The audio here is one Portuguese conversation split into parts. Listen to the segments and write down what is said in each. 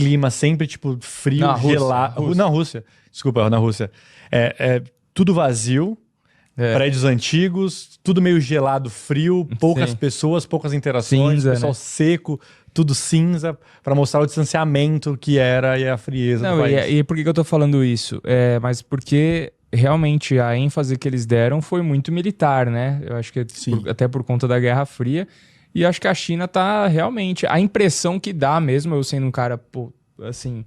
clima sempre, tipo, frio, gelado. Na Rússia. Desculpa, na Rússia. Tudo vazio, prédios antigos, tudo meio gelado, frio, poucas pessoas, poucas interações, Cinza, pessoal seco, tudo cinza, para mostrar o distanciamento que era e a frieza do país. E por que eu tô falando isso? Mas porque realmente a ênfase que eles deram foi muito militar, né? Eu acho que até por conta da Guerra Fria. E acho que a China tá realmente... A impressão que dá mesmo, eu sendo um cara, pô, assim,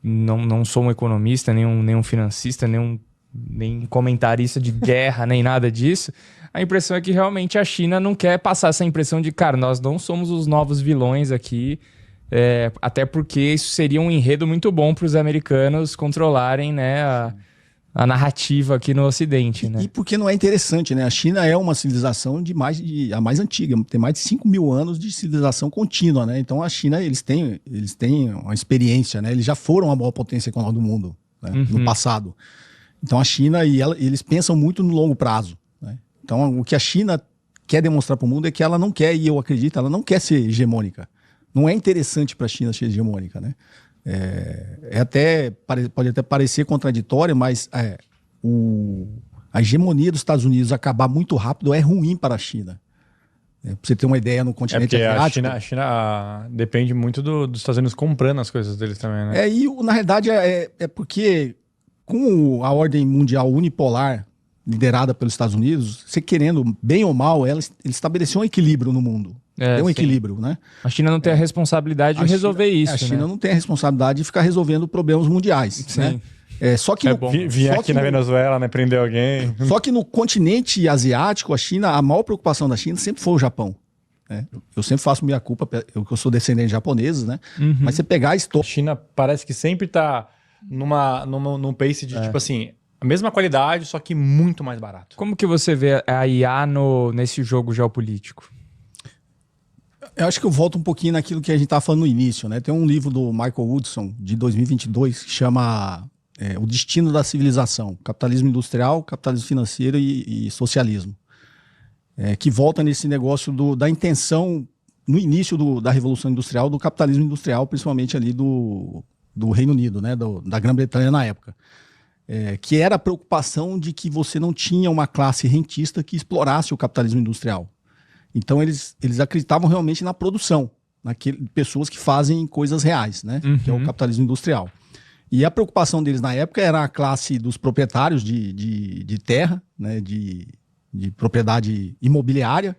não sou um economista, nem um financista, nem comentarista de guerra, nem nada disso. A impressão é que realmente a China não quer passar essa impressão de, cara, nós não somos os novos vilões aqui, até porque isso seria um enredo muito bom para os americanos controlarem, né, a narrativa aqui no Ocidente, né? E porque não é interessante, né? A China é uma civilização a mais antiga, tem mais de 5 mil anos de civilização contínua, né? Então a China, eles têm uma experiência, né? Eles já foram a maior potência econômica do mundo, né? No passado. Então a China eles pensam muito no longo prazo, né? Então o que a China quer demonstrar para o mundo é que ela não quer, e eu acredito, ela não quer ser hegemônica. Não é interessante para a China ser hegemônica, né? Pode até parecer contraditório, mas a hegemonia dos Estados Unidos acabar muito rápido é ruim para a China. Para você ter uma ideia, no continente asiático... A China depende muito dos Estados Unidos comprando as coisas deles também, né? Na realidade porque com a ordem mundial unipolar liderada pelos Estados Unidos, você querendo bem ou mal, ele estabeleceu um equilíbrio no mundo. Tem um equilíbrio, né? A China não tem a responsabilidade de resolver isso, A China não tem a responsabilidade de ficar resolvendo problemas mundiais, né? Só que Vinha aqui na Venezuela, né? Prender alguém. Só que no continente asiático, a maior preocupação da China sempre foi o Japão, né? Eu sempre faço minha culpa, eu sou descendente de japoneses, né? Mas você pegar a história... A China parece que sempre tá num pace de, tipo assim, a mesma qualidade, só que muito mais barato. Como que você vê a IA nesse jogo geopolítico? Eu acho que eu volto um pouquinho naquilo que a gente estava falando no início, né? Tem um livro do Michael Woodson, de 2022, que chama O Destino da Civilização, Capitalismo Industrial, Capitalismo Financeiro e Socialismo. Que volta nesse negócio da intenção, no início da Revolução Industrial, do capitalismo industrial, principalmente ali do Reino Unido, né? Da Grã-Bretanha na época. Que era a preocupação de que você não tinha uma classe rentista que explorasse o capitalismo industrial. Então eles acreditavam realmente na produção, pessoas que fazem coisas reais, né? Que é o capitalismo industrial. E a preocupação deles na época era a classe dos proprietários de terra, né? de propriedade imobiliária,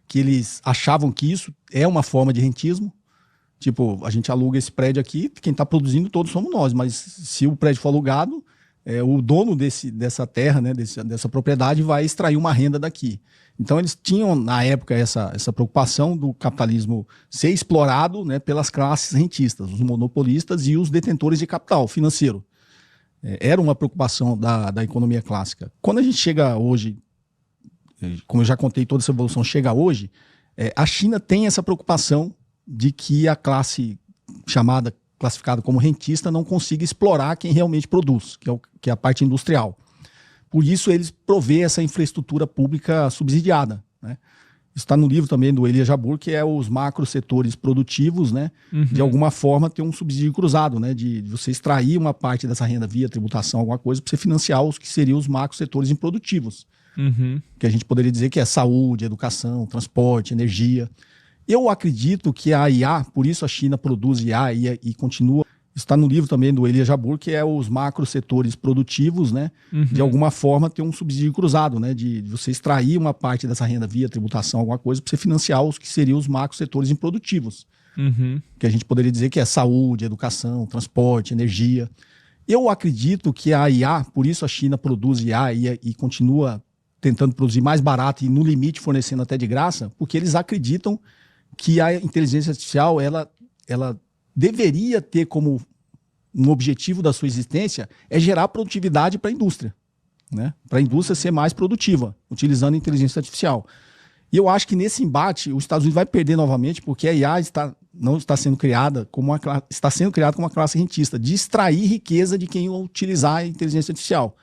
que eles achavam que isso é uma forma de rentismo. Tipo, a gente aluga esse prédio aqui, quem está produzindo todos somos nós, mas se o prédio for alugado, o dono dessa terra, né? dessa propriedade vai extrair uma renda daqui. Então eles tinham, na época, essa preocupação do capitalismo ser explorado, né, pelas classes rentistas, os monopolistas e os detentores de capital financeiro. Era uma preocupação da economia clássica. Quando a gente chega hoje, como eu já contei, toda essa evolução chega hoje, a China tem essa preocupação de que a classe classificada como rentista não consiga explorar quem realmente produz, que é a parte industrial. Por isso, eles provê essa infraestrutura pública subsidiada, né? Isso está no livro também do Elias Jabbour, que é os macro setores produtivos, né? De alguma forma ter um subsídio cruzado, né? De você extrair uma parte dessa renda via tributação, alguma coisa, para você financiar os que seriam os macro setores improdutivos. Que a gente poderia dizer que é saúde, educação, transporte, energia. Eu acredito que a IA, por isso a China produz IA e continua. Está no livro também do Elias Jabbour, que é os macro setores produtivos, né? De alguma forma ter um subsídio cruzado, né? De você extrair uma parte dessa renda via tributação, alguma coisa, para você financiar os que seriam os macro setores improdutivos. Que a gente poderia dizer que é saúde, educação, transporte, energia. Eu acredito que a IA, por isso a China produz IA e continua tentando produzir mais barato e no limite fornecendo até de graça, porque eles acreditam que a inteligência artificial ela deveria ter como um objetivo da sua existência gerar produtividade para a indústria, né? Para a indústria ser mais produtiva, utilizando a inteligência artificial. E eu acho que nesse embate os Estados Unidos vai perder novamente, porque a IA não está sendo criada está sendo criada como uma classe rentista, de extrair riqueza de quem utilizar a inteligência artificial.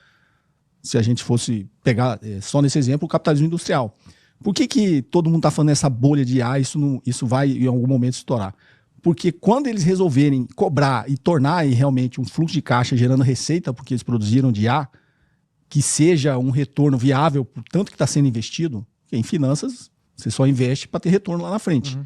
Se a gente fosse pegar só nesse exemplo o capitalismo industrial. Por que todo mundo está falando nessa bolha de IA, isso vai em algum momento estourar? Porque quando eles resolverem cobrar e tornar realmente um fluxo de caixa gerando receita, porque eles produziram de A, que seja um retorno viável por tanto que está sendo investido, porque em finanças você só investe para ter retorno lá na frente.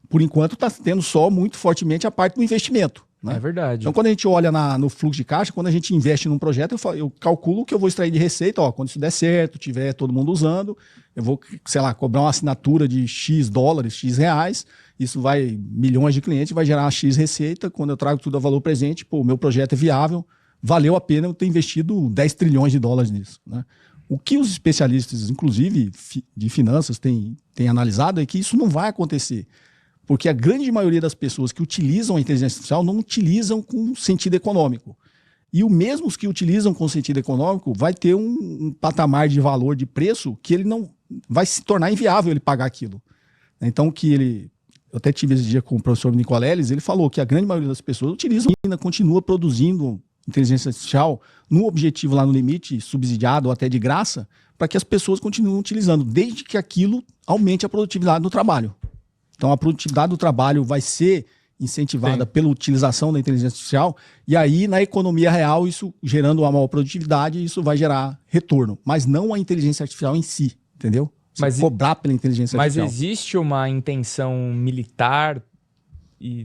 Por enquanto está tendo só muito fortemente a parte do investimento. Né? É verdade. Então, quando a gente olha no fluxo de caixa, quando a gente investe num projeto, eu calculo que eu vou extrair de receita, quando isso der certo, tiver todo mundo usando, eu vou, sei lá, cobrar uma assinatura de X dólares, X reais, isso vai, milhões de clientes, vai gerar X receita, quando eu trago tudo a valor presente, o meu projeto é viável, valeu a pena eu ter investido 10 trilhões de dólares nisso. Né? O que os especialistas, inclusive de finanças, têm analisado é que isso não vai acontecer. Porque a grande maioria das pessoas que utilizam a inteligência artificial não utilizam com sentido econômico. E o mesmo os que utilizam com sentido econômico vai ter um patamar de valor, de preço, que ele não vai se tornar inviável ele pagar aquilo. Então, eu até tive esse dia com o professor Nicoleles, ele falou que a grande maioria das pessoas utilizam e ainda continua produzindo inteligência artificial no objetivo lá no limite, subsidiado ou até de graça, para que as pessoas continuem utilizando, desde que aquilo aumente a produtividade do trabalho. Então, a produtividade do trabalho vai ser incentivada pela utilização da inteligência artificial, e aí, na economia real, isso gerando uma maior produtividade, isso vai gerar retorno, mas não a inteligência artificial em si, entendeu? Cobrar pela inteligência artificial. Mas existe uma intenção militar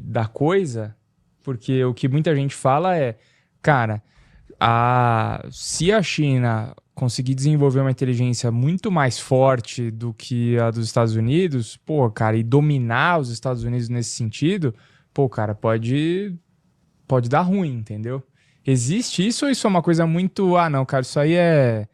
da coisa? Porque o que muita gente fala é, cara, se a China conseguir desenvolver uma inteligência muito mais forte do que a dos Estados Unidos, cara, e dominar os Estados Unidos nesse sentido, cara, pode dar ruim, entendeu? Existe isso ou isso é uma coisa muito... não, cara, isso aí é